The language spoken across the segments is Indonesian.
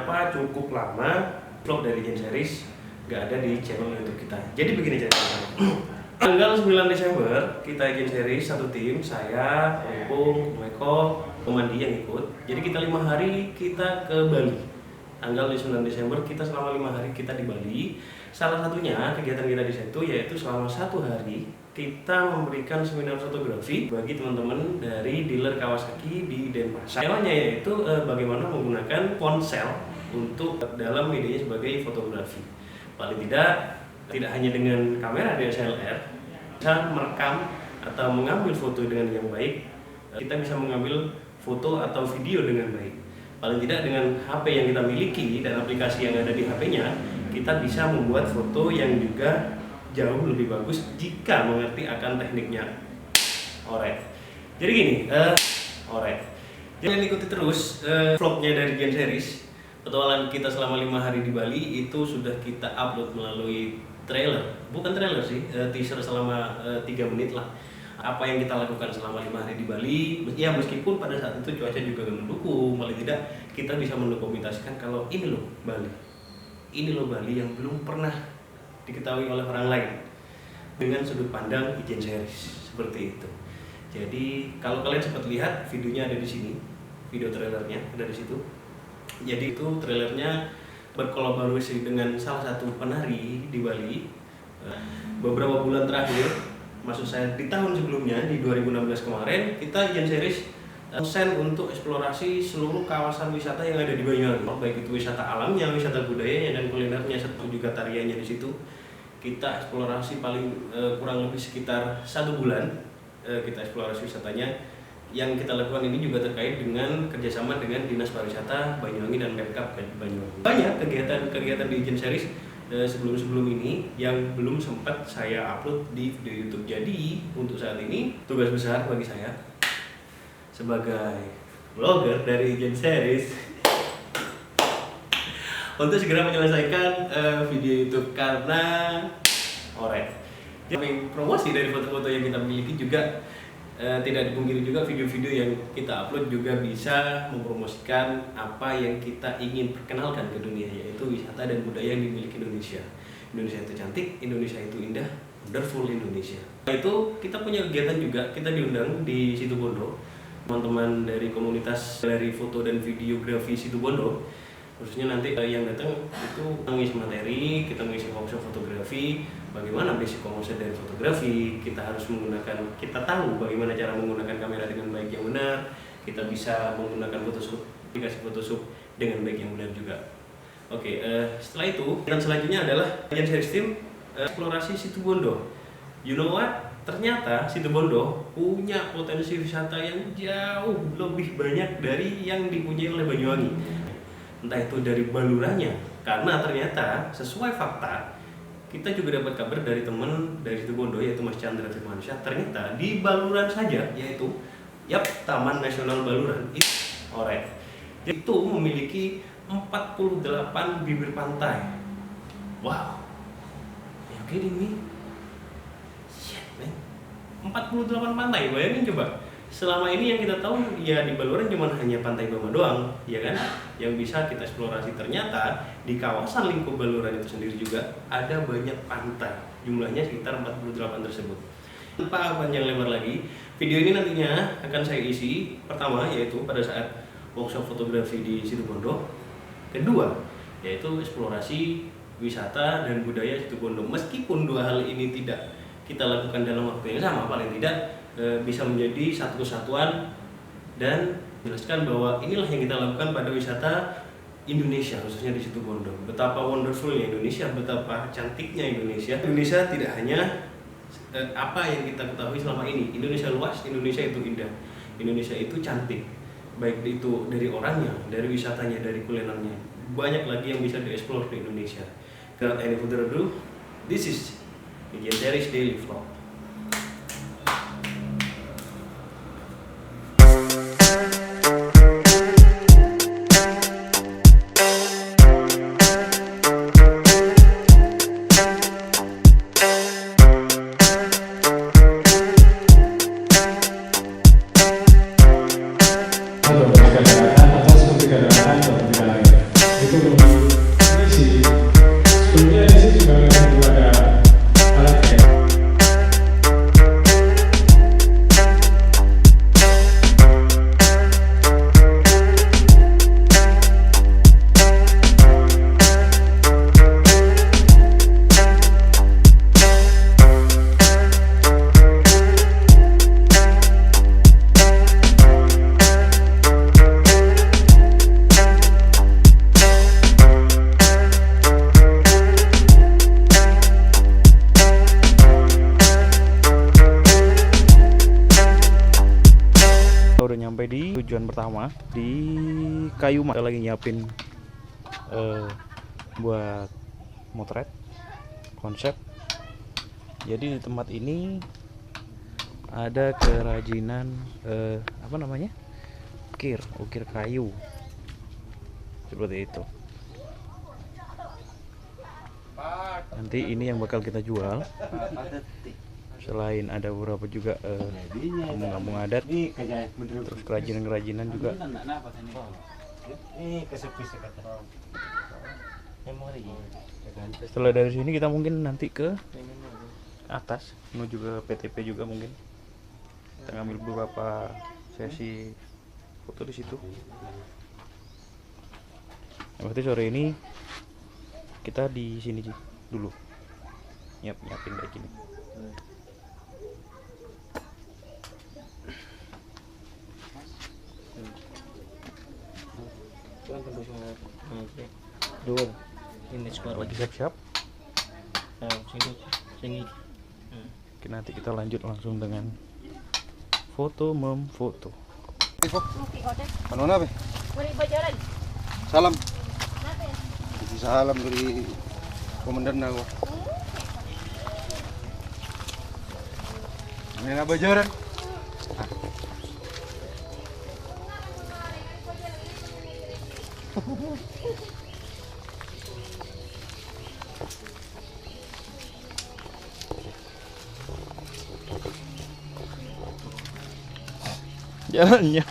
kenapa cukup lama vlog dari Gen Series nggak ada di channel YouTube kita. Jadi begini ceritanya. Tanggal 9 Desember kita Gen Series satu tim, saya, Opung, Meko, Komandi yang ikut. Jadi kita 5 hari kita ke Bali. Tanggal 9 Desember kita selama 5 hari kita di Bali. Salah satunya kegiatan kita di situ yaitu selama 1 hari kita memberikan seminar fotografi bagi teman-teman dari dealer Kawasaki di Denpasar. Temanya yaitu bagaimana menggunakan ponsel untuk dalam medianya sebagai fotografi. Paling tidak hanya dengan kamera DSLR bisa merekam atau mengambil foto dengan yang baik, kita bisa mengambil foto atau video dengan baik. Paling tidak dengan HP yang kita miliki dan aplikasi yang ada di HP-nya, kita bisa membuat foto yang juga jauh lebih bagus jika mengerti akan tekniknya. Alright. Jadi gini, jangan ikuti terus vlognya dari Gen Series. Petualangan kita selama 5 hari di Bali itu sudah kita upload melalui trailer, bukan trailer sih, teaser selama 3 menit lah. Apa yang kita lakukan selama 5 hari di Bali, ya meskipun pada saat itu cuaca juga mendukung, paling tidak kita bisa mendokumentasikan kalau ini loh Bali yang belum pernah diketahui oleh orang lain dengan sudut pandang Gen Series seperti itu. Jadi kalau kalian sempat lihat videonya ada di sini, video trailernya ada di situ. Jadi itu trailernya berkolaborasi dengan salah satu penari di Bali. Beberapa bulan terakhir, maksud saya di tahun sebelumnya di 2016 kemarin, kita Gen Series send untuk eksplorasi seluruh kawasan wisata yang ada di Banyuwangi, baik itu wisata alamnya, wisata budayanya dan kulinernya, serta juga tariannya di situ. Kita eksplorasi paling kurang lebih sekitar 1 bulan. Kita eksplorasi wisatanya. Yang kita lakukan ini juga terkait dengan kerjasama dengan Dinas Pariwisata Banyuwangi dan Pemkab Banyuwangi. Banyak kegiatan di Gen Series sebelum ini yang belum sempat saya upload di video YouTube. Jadi untuk saat ini tugas besar bagi saya sebagai vlogger dari Gen Series untuk segera menyelesaikan video YouTube karena jadi promosi dari foto-foto yang kita miliki juga tidak dipungkiri juga video-video yang kita upload juga bisa mempromosikan apa yang kita ingin perkenalkan ke dunia, yaitu wisata dan budaya yang dimiliki Indonesia. Indonesia itu cantik, Indonesia itu indah, wonderful Indonesia. Itu kita punya kegiatan juga, kita diundang di Situbondo. Teman-teman dari komunitas dari foto dan videografi Situbondo, khususnya nanti yang datang itu mengisi materi, kita mengisi workshop fotografi, bagaimana basic konsep dari fotografi, kita tahu bagaimana cara menggunakan kamera dengan baik yang benar, kita bisa menggunakan Photoshop, aplikasi Photoshop dengan baik yang benar juga. Oke, setelah itu, dan selanjutnya adalah Gen Series Team eksplorasi Situbondo. You know what? Ternyata Situbondo punya potensi wisata yang jauh lebih banyak dari yang dipunyai oleh Banyuwangi. Entah itu dari balurannya, karena ternyata sesuai fakta kita juga dapat kabar dari teman dari Situbondo yaitu Mas Chandra Firmansyah. Ternyata di Baluran saja, yaitu Taman Nasional Baluran itu memiliki 48 bibir pantai. Wow, you kidding me? Shit man, 48 pantai, bayangin coba. Selama ini yang kita tahu ya di Baluran cuma hanya Pantai Bama doang, ya kan? Yang bisa kita eksplorasi. Ternyata di kawasan lingkup Baluran itu sendiri juga ada banyak pantai. Jumlahnya sekitar 48 tersebut. Tanpa panjang lebar lagi, video ini nantinya akan saya isi pertama yaitu pada saat workshop fotografi di Situbondo. Kedua, yaitu eksplorasi wisata dan budaya Situbondo. Meskipun dua hal ini tidak kita lakukan dalam waktu yang sama, paling tidak bisa menjadi satu kesatuan dan jelaskan bahwa inilah yang kita lakukan pada wisata Indonesia, khususnya di Situbondo. Betapa wonderfulnya Indonesia, betapa cantiknya Indonesia. Indonesia tidak hanya apa yang kita ketahui selama ini. Indonesia luas, Indonesia itu indah, Indonesia itu cantik. Baik itu dari orangnya, dari wisatanya, dari kulinernya. Banyak lagi yang bisa dieksplor di Indonesia. Without any further ado, this is Gen Series Daily Vlog. Itu tujuan pertama di Kayu Mas. Kita lagi nyiapin buat motret konsep. Jadi di tempat ini ada kerajinan apa namanya, ukir kayu seperti itu. Nanti ini yang bakal kita jual. Selain ada beberapa juga kampung-kampung adat, terus kerajinan-kerajinan juga. Setelah dari sini kita mungkin nanti ke atas menuju ke PTP juga, mungkin kita ngambil beberapa sesi foto di situ. Nah, berarti sore ini kita di sini dulu nyiapin kayak gini. Dua ini sekarang Lagi siap-siap. Sini. Oke, nanti kita lanjut langsung dengan foto memfoto. Ano na be? Salam. Jadi salam dari komandan na ako. Ano na ba jaran? Jalannya.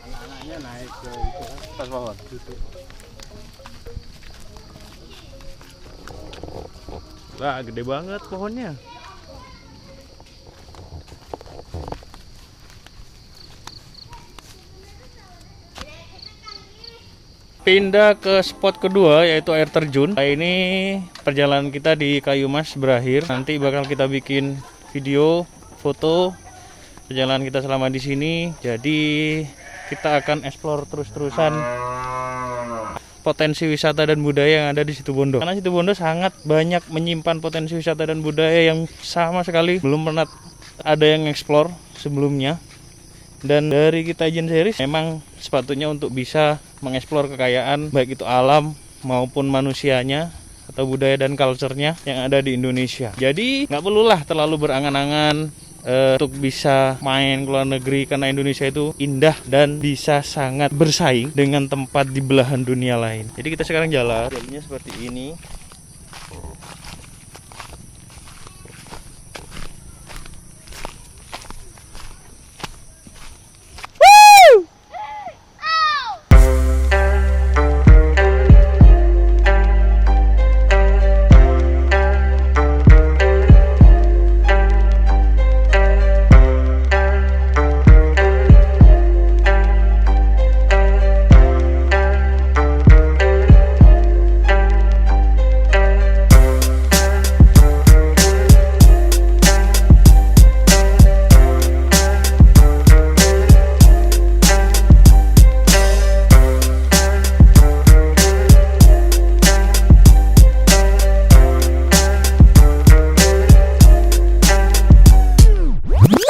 Anak-anaknya naik ke itu pas bawah tutup. Wah, gede banget pohonnya. Pindah ke spot kedua, yaitu air terjun. Nah, ini perjalanan kita di Kayu Mas berakhir. Nanti bakal kita bikin video, foto perjalanan kita selama di sini. Jadi kita akan explore terus-terusan potensi wisata dan budaya yang ada di Situbondo. Karena Situbondo sangat banyak menyimpan potensi wisata dan budaya yang sama sekali belum pernah ada yang explore sebelumnya. Dan dari kita Agent Series memang sepatutnya untuk bisa mengeksplor kekayaan baik itu alam maupun manusianya atau budaya dan culture-nya yang ada di Indonesia. Jadi nggak perlulah terlalu berangan-angan untuk bisa main ke luar negeri, karena Indonesia itu indah dan bisa sangat bersaing dengan tempat di belahan dunia lain. Jadi kita sekarang jalannya seperti ini.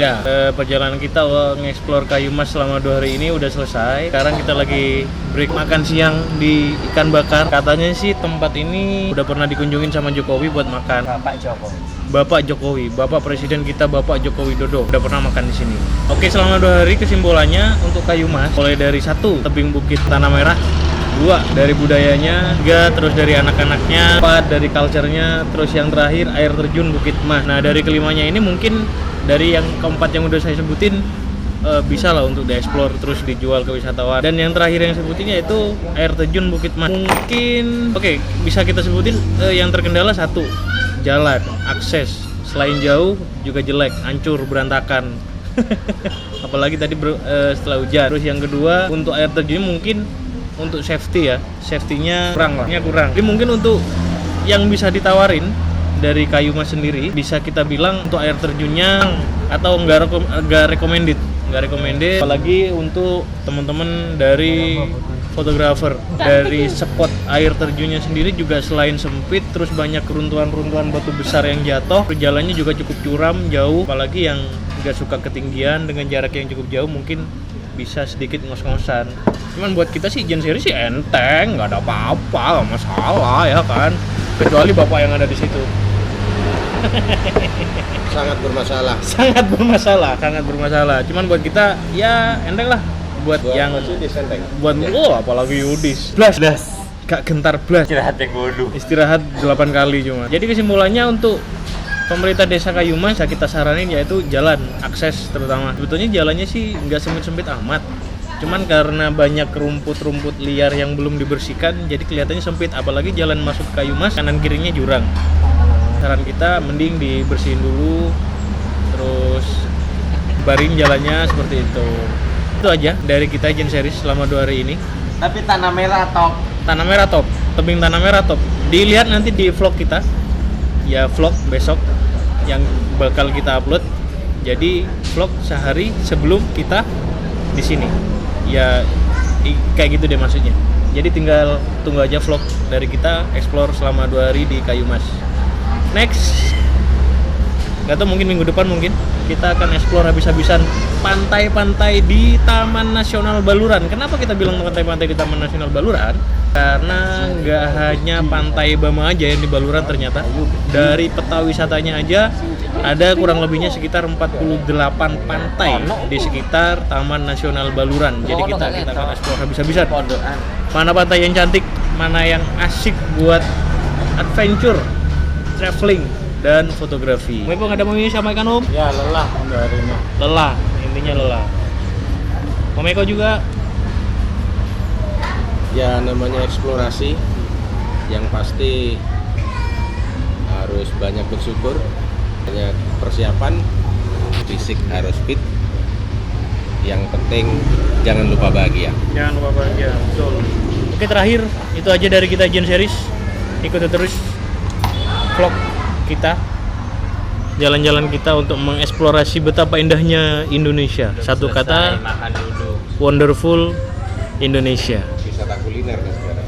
Ya, perjalanan kita nge-explore Kayu Mas selama 2 hari ini udah selesai. Sekarang kita lagi break makan siang di Ikan Bakar. Katanya sih tempat ini udah pernah dikunjungin sama Jokowi buat makan. Bapak Jokowi, Bapak Presiden kita Bapak Joko Widodo udah pernah makan di sini. Oke, selama 2 hari kesimpulannya untuk Kayu Mas, mulai dari 1 tebing bukit Tanah Merah, 2 dari budayanya, 3 terus dari anak-anaknya, 4 dari culture-nya, terus yang terakhir air terjun Bukit Mas. Nah, dari kelimanya ini mungkin dari yang keempat yang udah saya sebutin bisa lah untuk dieksplor terus dijual ke wisatawan. Dan yang terakhir yang sebutin yaitu air terjun Bukit Mas. Mungkin bisa kita sebutin yang terkendala satu, jalan, akses. Selain jauh juga jelek, hancur, berantakan. Apalagi tadi setelah hujan. Terus yang kedua, untuk air terjun mungkin untuk safety ya, safety-nya kurang lah. Jadi mungkin untuk yang bisa ditawarin dari Kayu Mas sendiri, bisa kita bilang untuk air terjunnya atau nggak recommended, apalagi untuk teman-teman dari fotografer. Dari spot air terjunnya sendiri juga selain sempit, terus banyak keruntuhan batu besar yang jatuh, jalannya juga cukup curam, jauh, apalagi yang nggak suka ketinggian dengan jarak yang cukup jauh mungkin bisa sedikit ngos-ngosan. Cuman buat kita sih Gen Series sih enteng, nggak ada apa-apa, nggak masalah ya kan, kecuali bapak yang ada di situ. Sangat bermasalah. sangat bermasalah. Cuman buat kita ya enteng lah. Buat yang buat apalagi Yudis blas gak gentar blas, istirahat 8 kali cuma. Jadi kesimpulannya untuk pemerintah desa Kayu Mas yang kita saranin yaitu jalan, akses terutama. Sebetulnya jalannya sih nggak sempit-sempit amat, cuman karena banyak rumput liar yang belum dibersihkan jadi kelihatannya sempit. Apalagi jalan masuk Kayu Mas kanan kirinya jurang. Saran kita mending dibersihin dulu, terus barin jalannya seperti itu. Itu aja dari kita Gen Series selama 2 hari ini. Tapi tanah merah top, tebing tanah merah top. Dilihat nanti di vlog kita, ya vlog besok yang bakal kita upload. Jadi vlog sehari sebelum kita di sini. Ya kayak gitu deh maksudnya. Jadi tinggal tunggu aja vlog dari kita explore selama 2 hari di Kayu Mas. Next, nggak tahu mungkin minggu depan mungkin kita akan explore habis-habisan pantai-pantai di Taman Nasional Baluran. Kenapa kita bilang pantai-pantai di Taman Nasional Baluran? Karena nggak hanya pantai Bama aja yang di Baluran ternyata. Dari peta wisatanya aja ada kurang lebihnya sekitar 48 pantai di sekitar Taman Nasional Baluran. Jadi kita akan explore habis-habisan. Mana pantai yang cantik, mana yang asik buat adventure, traveling, dan fotografi. Om Eko nggak ada mau sampaikan Om? ya lelah untuk hari ini. Lelah, intinya lelah. Om Eko juga Ya namanya eksplorasi, yang pasti harus banyak bersyukur, banyak persiapan, fisik harus fit. Yang penting jangan lupa bahagia. Jangan lupa bahagia, betul. Oke, terakhir itu aja dari kita Gen Series. Ikuti terus vlog kita, jalan-jalan kita untuk mengeksplorasi betapa indahnya Indonesia. Satu kata, Makan dulu. wonderful Indonesia. Wisata kuliner kan sekarang.